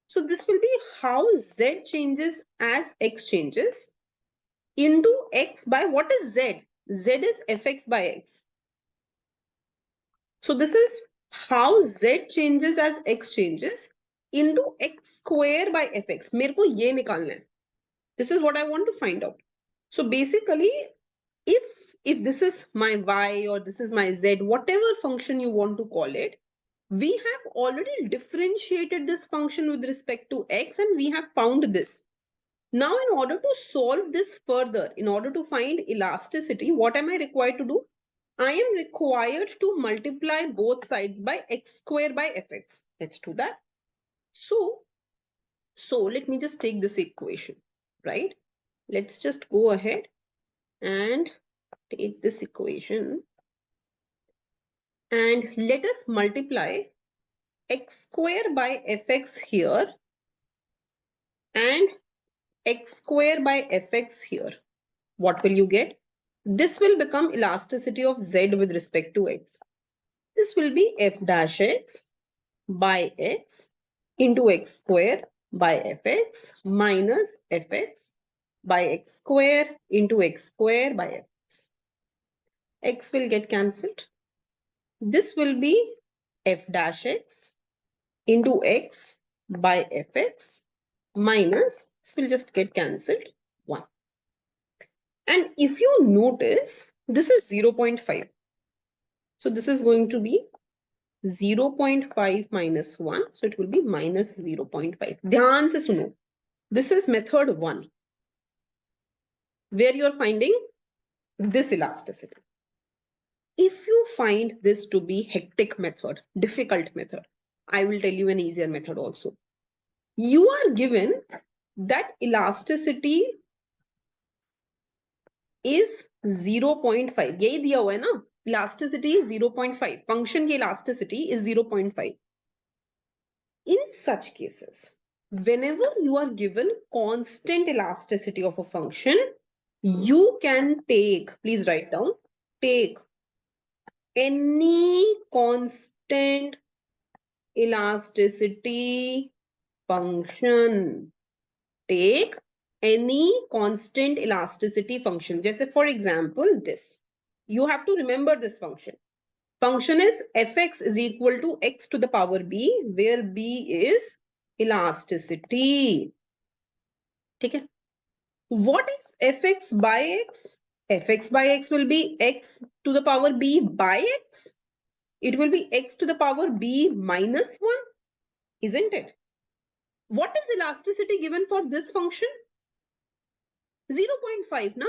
So this will be how z changes as x changes into x by, what is z? Z is fx by x. So this is how z changes as x changes into x square by fx. मेरे को ये निकालना है. This is what I want to find out. So basically, if this is my y or this is my z, whatever function you want to call it, we have already differentiated this function with respect to x and we have found this. Now, in order to solve this further, in order to find elasticity, what am I required to do? I am required to multiply both sides by x square by fx. Let's do that. So let me just take this equation, right? Let's just go ahead and take this equation and let us multiply x square by fx here and x square by fx here. What will you get? This will become elasticity of z with respect to x. This will be f dash x by x into x square by fx minus fx by x square into x square by fx. X will get cancelled. This will be f dash x into x by fx minus, this will just get cancelled, 1. And if you notice, this is 0.5. So this is going to be 0.5 minus 1. So it will be minus 0.5. ध्यान से सुनो. This is method 1, where you are finding this elasticity. If you find this to be hectic method, difficult method, I will tell you an easier method also. You are given that elasticity is 0.5. यही दिया हुआ है ना, elasticity is 0.5. Function की elasticity is 0.5. In such cases, whenever you are given constant elasticity of a function, you can take, please write down, take any constant elasticity function. Take any constant elasticity function. जैसे for example this. You have to remember this function. Function is fx is equal to x to the power b, where b is elasticity. ठीक है? What is fx by x? Fx by x will be x to the power b by x. It will be x to the power b minus 1, isn't it? What is elasticity given for this function? 0.5, na?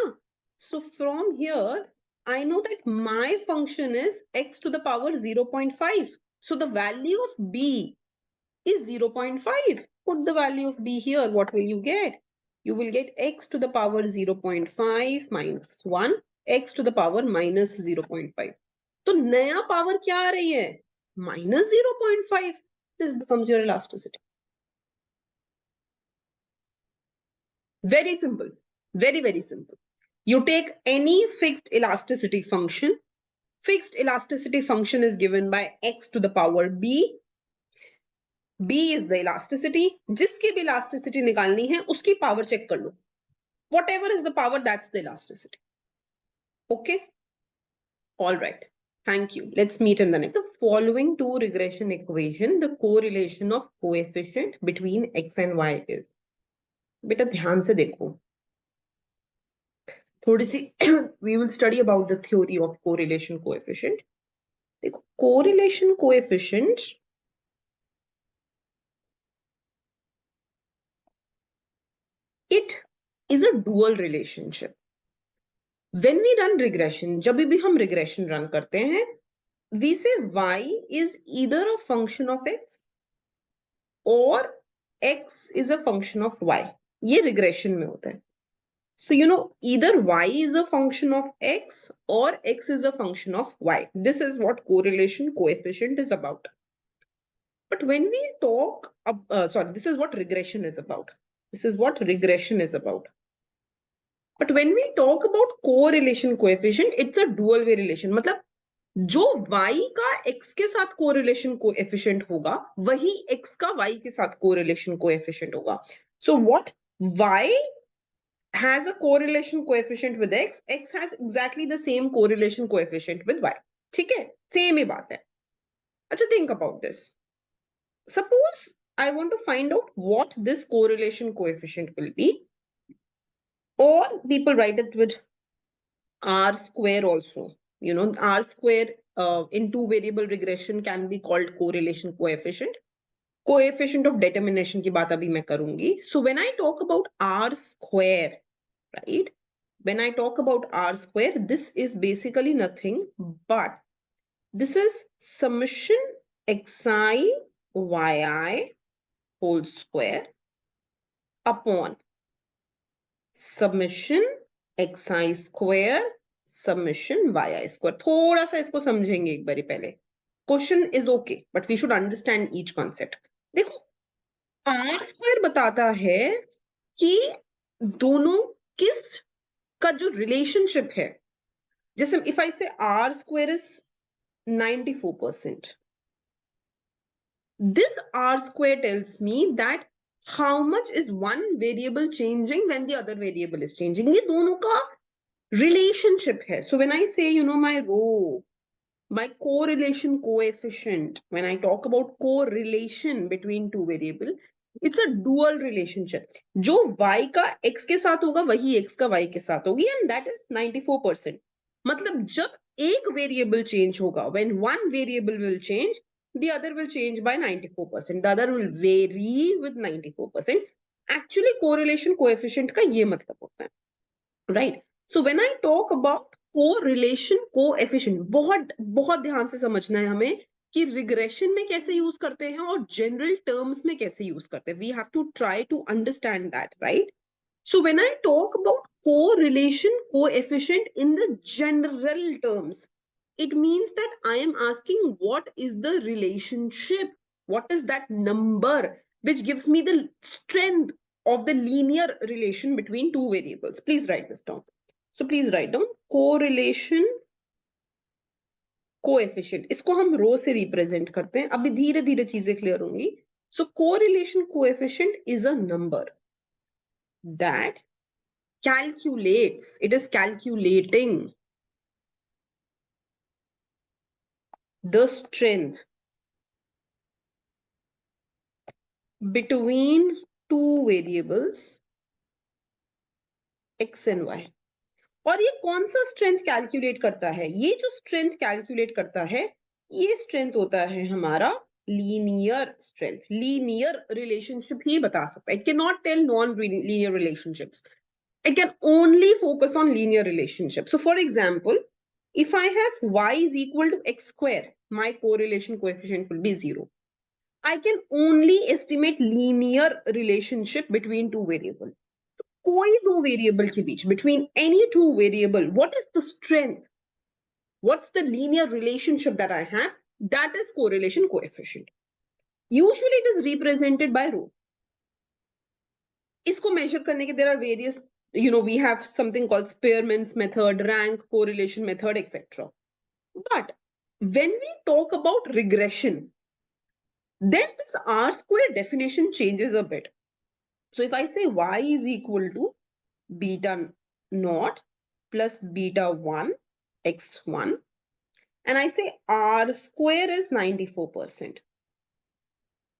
So from here, I know that my function is x to the power 0.5. So the value of b is 0.5. Put the value of b here. What will you get? You will get x to the power 0.5 minus 1, x to the power minus 0.5. तो नया power क्या आ रही है? Minus 0.5. This becomes your elasticity. Very simple. Very, very simple. You take any fixed elasticity function. Fixed elasticity function is given by x to the power b. B is the elasticity. जिसकी भी elasticity निकालनी है, उसकी power check कर लो. Whatever is the power, that's the elasticity. Okay? All right. Thank you. Let's meet in the next. The following two regression equation, the correlation of coefficient between x and y is. बेटा ध्यान से देखो. थोड़ी सी we will study about the theory of correlation coefficient. देखो, correlation coefficient it is a dual relationship. When we run regression, जब भी हम regression run करते हैं, we say y is either a function of x or x is a function of y. ये regression में होता है. So you know, either y is a function of x or x is a function of y. This is what correlation coefficient is about. But when we talk, this is what regression is about. This is what regression is about. But when we talk about correlation coefficient, it's a dual way relation. मतलब जो y का x के साथ correlation coefficient होगा, वही x का y के साथ correlation coefficient होगा. So what y has a correlation coefficient with x, x has exactly the same correlation coefficient with y. ठीक है? Same ही बात है. अच्छा, think about this. Suppose I want to find out what this correlation coefficient will be. Or people write it with R square also. You know, R square in two variable regression can be called correlation coefficient. Coefficient of determination की बात अभी मैं करूंगी. So when I talk about R square, right? When I talk about R square, this is basically nothing but this is summation xi yi whole square upon summation xi square summation yi square. थोड़ा सा इसको समझेंगे एक बारी पहले. Question is okay, but we should understand each concept. देखो, R square बताता है कि दोनों किस का जो रिलेशनशिप है, जैसे if I say R square is 94%, this r square tells me that how much is one variable changing when the other variable is changing. ये दोनों का relationship है. So when I say, my rho, my correlation coefficient, when I talk about correlation between two variable, it's a dual relationship. जो y का x के साथ होगा वही x का y के साथ होगी, and that is 94%. मतलब जब एक variable change होगा, when one variable will change, the other will change by 94%. The other will vary with 94%. Actually, correlation coefficient का ये मतलब होता है, right? So when I talk about correlation coefficient, बहुत बहुत ध्यान से समझना है हमें कि रिग्रेशन में कैसे यूज करते हैं और जनरल टर्म्स में कैसे यूज करते हैं. We have to try to understand that, right? So when I talk about correlation coefficient in the general terms, it means that I am asking what is the relationship, what is that number which gives me the strength of the linear relation between two variables. Please write this down. So please write down correlation coefficient. इसको हम रो से represent करते हैं. अभी धीरे धीरे चीजें clear होंगी. So correlation coefficient is a number that calculates, it is calculating the strength between two variables x and y. और ये कौन सा स्ट्रेंथ कैलकुलेट करता है? ये जो स्ट्रेंथ कैलकुलेट करता है, ये स्ट्रेंथ होता है हमारा लीनियर स्ट्रेंथ. लीनियर रिलेशनशिप ही बता सकता है. It can not tell non linear relationships. It can only focus on linear relationships. So for example, if I have y is equal to x square, my correlation coefficient will be 0. I can only estimate linear relationship between two variables. कोई दो variable के बीच, between any two variable, what is the strength? What's the linear relationship that I have? That is correlation coefficient. Usually it is represented by rho. इसको measure करने के there are various, we have something called Spearman's method, rank correlation method, etc. But when we talk about regression, then this r square definition changes a bit. So if I say y is equal to beta naught plus beta 1 x1, and I say r square is 94%.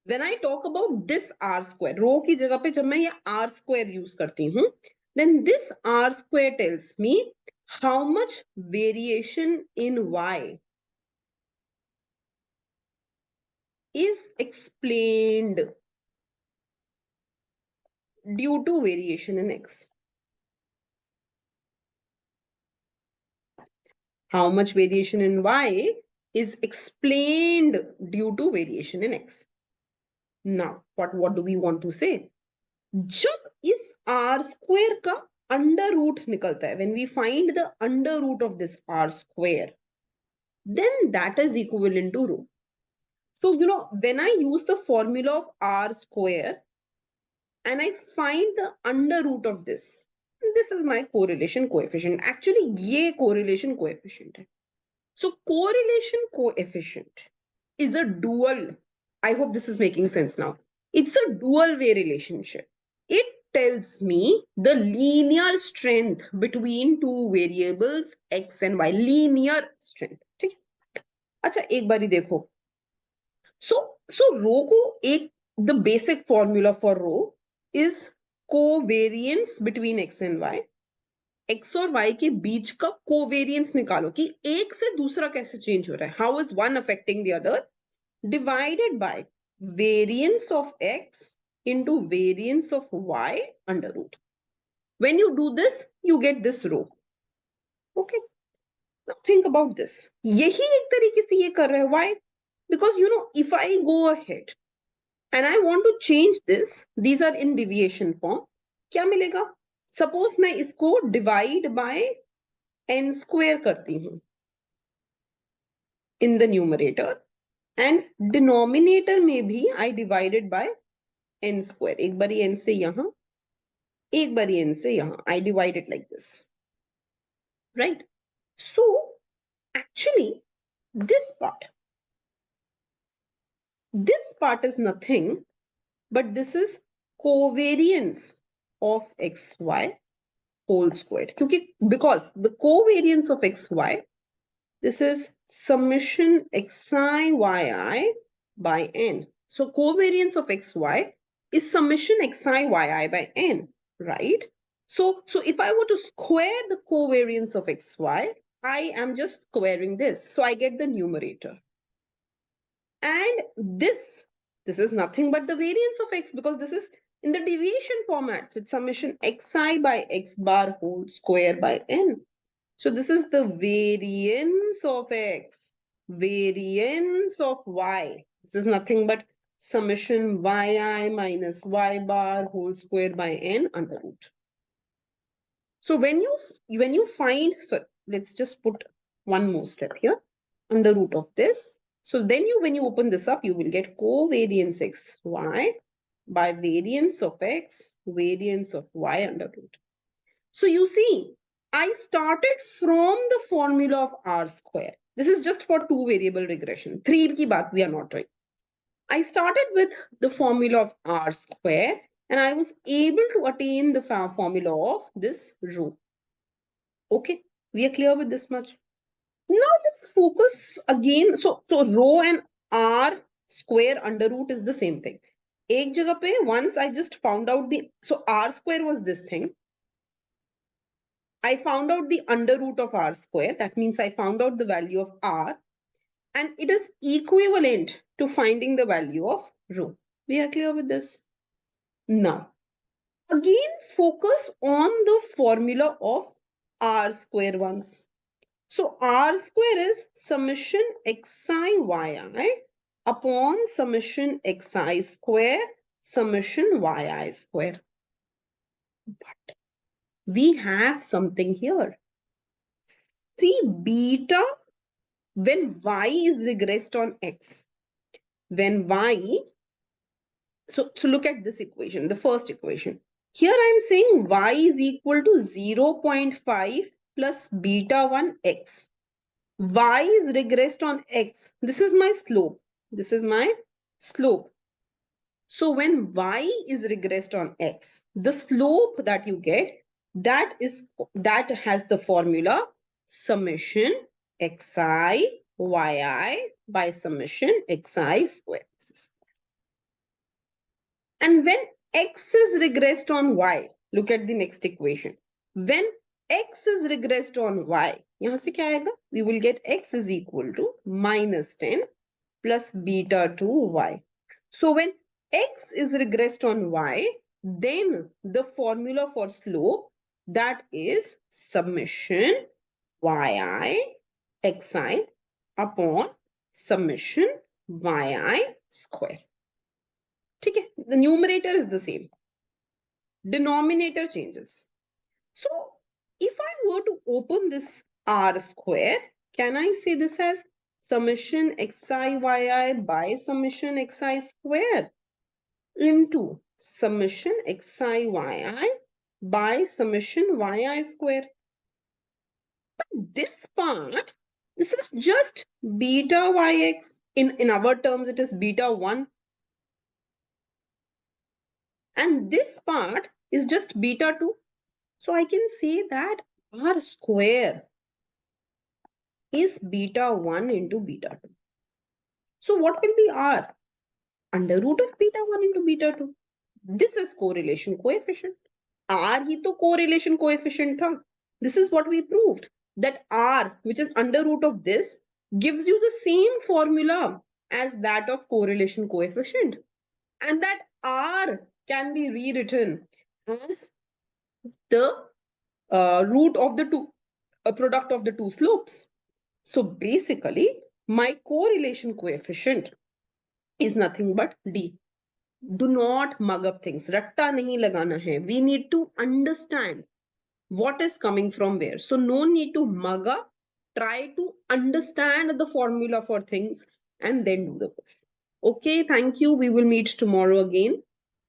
When I talk about this r square, रो की जगह पे जब मैं ये r square use करती हूँ, then this r square tells me how much variation in y is explained due to variation in x. How much variation in y is explained due to variation in x. Now, what do we want to say? जब इस r square का under root निकलता है, when we find the under root of this r square, then that is equivalent to rho. So, when I use the formula of r square and I find the under root of this is my correlation coefficient. Actually, ये correlation coefficient है. So, correlation coefficient is a dual. I hope this is making sense now. It's a dual way relationship. It tells me the linear strength between two variables x and y. Linear strength. ठीक है. अच्छा, एक बारी देखो. So rho को एक, the basic formula for rho is covariance between x and y. x और y के बीच का covariance निकालो कि एक से दूसरा कैसे change हो रहा है. How is one affecting the other? Divided by variance of x into variance of y under root. When you do this, you get this rho. Okay. Now think about this. यही एक तरीके से ये कर रहा है. Why? Because if I go ahead and I want to change this, these are in deviation form. क्या मिलेगा? Suppose मैं इसको divide by n square करती हूँ in the numerator, and denominator में भी I divided by n square. एक बारी n से यहाँ एक बारी n से यहाँ, I divide it like this, right? So actually this part is nothing but this is covariance of xy whole squared. Because the covariance of xy, this is summation xi yi by n. So covariance of xy is summation xi yi by n, right? So if I were to square the covariance of xy, I am just squaring this. So I get the numerator. And this is nothing but the variance of x, because this is in the deviation format. So it's summation xi by x bar whole square by n. So this is the variance of x, variance of y. This is nothing but summation yi minus y bar whole square by n under root. So when you find, so let's just put one more step here, under root of this. So then when you open this up, you will get covariance x y by variance of x, variance of y under root. So you see, I started from the formula of r square. This is just for two variable regression. 3 ki baat we are not doing. I started with the formula of r square and I was able to attain the formula of this rho. Okay, we are clear with this much. Now let's focus again. So rho and r square under root is the same thing. Ek jagah pe, once I just found out so r square was this thing. I found out the under root of r square. That means I found out the value of r. And it is equivalent to finding the value of rho. We are clear with this? Now, again focus on the formula of r square once. So r square is summation xi yi upon summation xi square summation yi square. But we have something here. See, beta, when y is regressed on x, when y, so look at this equation, the first equation. Here I am saying y is equal to 0.5 plus beta 1 x. Y is regressed on x. This is my slope. This is my slope. So when y is regressed on x, the slope that you get, that has the formula summation xi yi by summation xi square. And when x is regressed on y, look at the next equation. When x is regressed on y, yahan se kya aayega? We will get x is equal to minus 10 plus beta 2y. So when x is regressed on y, then the formula for slope, that is summation yi xi upon summation yi square. Okay, the numerator is the same. Denominator changes. So if I were to open this r square, can I say this as summation xi yi by summation xi square into summation xi yi by summation yi square? But this part, this is just beta yx. In our terms, it is beta 1. And this part is just beta 2. So I can say that r square is beta 1 into beta 2. So what will be r? Under root of beta 1 into beta 2. This is correlation coefficient. R hi to correlation coefficient tha. This is what we proved. That r, which is under root of this, gives you the same formula as that of correlation coefficient. And that r can be rewritten as the root of the two, a product of the two slopes. So basically, my correlation coefficient is nothing but D. Do not mug up things. Ratta nahi lagana hai. We need to understand what is coming from where. So no need to mug up. Try to understand the formula for things and then do the question. Okay, thank you. We will meet tomorrow again.